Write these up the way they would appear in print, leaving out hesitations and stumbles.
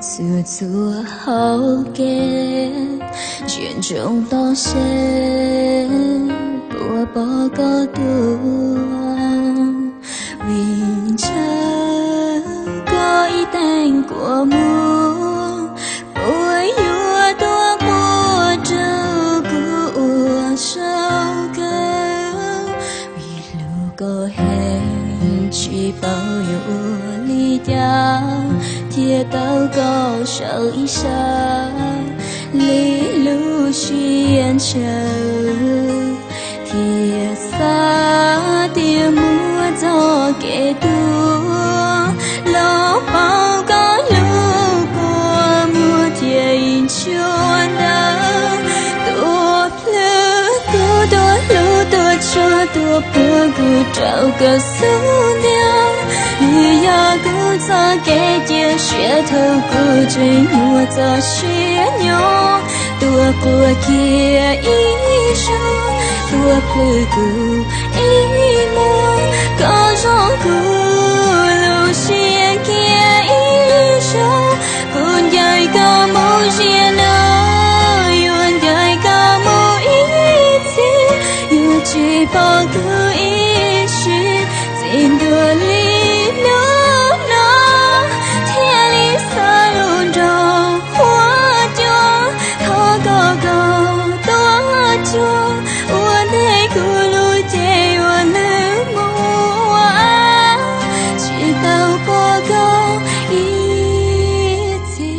Xưa xưa hậu kê chuyện trong to xe bùa bỏ có tuồng vì chờ có ý tên của muôn ôi vua tua của trâu của sao cơ vì lưu có hẹn chỉ bao nhiêu lý do thiệt tao có sợ ý xa lý lưu xuyên chờ thiệt xa tiếng mưa gió kể tua lo bao có lưu của mưa thiệt chuồn đau tua cho tua bữa cứ trao cả số nhau người ya cứ ra cái chia sẻ thâu cứ chơi mùa ra sẻ nhau tua của kia ý sao tua bữa cứ ý mua có gió cứ lưu sẻ kia ý sao còn dài cả màu riêng ơi dài cả màu ý gì chỉ bao cứ ý chuyện xin đưa lý nước nó thiên lý xa luôn đầu hoa cho khó có cầu toa cho uốn thấy cứ lùi chạy uốn nước mua chỉ tao có câu ý gì.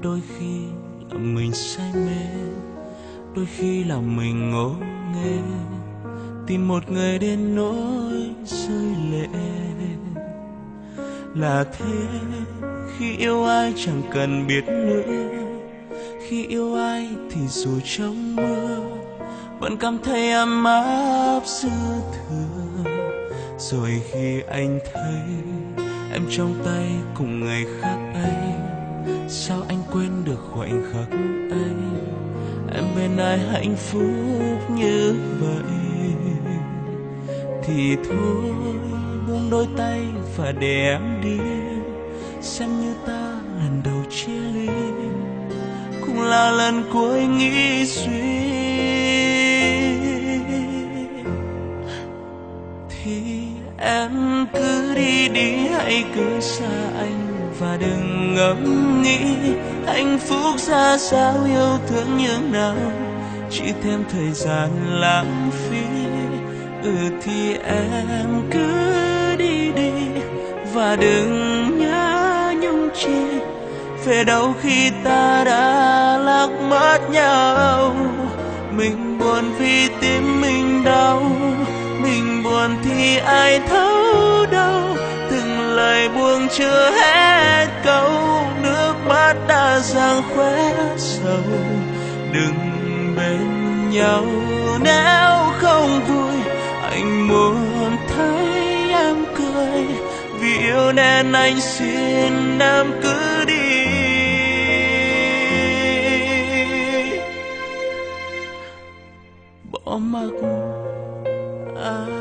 Đôi khi là mình say mê, đôi khi là mình ngô nghê, tìm một người đến nỗi rơi lệ. Là thế, khi yêu ai chẳng cần biết nữa, khi yêu ai thì dù trong mưa vẫn cảm thấy ấm áp dư thừa. Rồi khi anh thấy em trong tay cùng ngày khác ấy, sao anh quên được khoảnh khắc ấy, em bên ai hạnh phúc như vậy. Thì thôi buông đôi tay và để em đi, xem như ta lần đầu chia ly, cũng là lần cuối nghĩ suy. Thì em cứ đi đi, hãy cứ xa anh và đừng ngẫm nghĩ hạnh phúc ra sao, yêu thương như nào, chỉ thêm thời gian lãng phí. Thì em cứ đi đi và đừng nhớ nhung chi, về đâu khi ta đã lạc mất nhau. Mình buồn vì tim mình đau, mình buồn thì ai thấu đâu, từng lời buông chưa hết câu, nước mắt đã giăng khóe sầu. Đừng bên nhau nếu không vui, anh muốn thấy em cười, vì yêu nên anh xin em cứ đi. Bỏ mặc anh.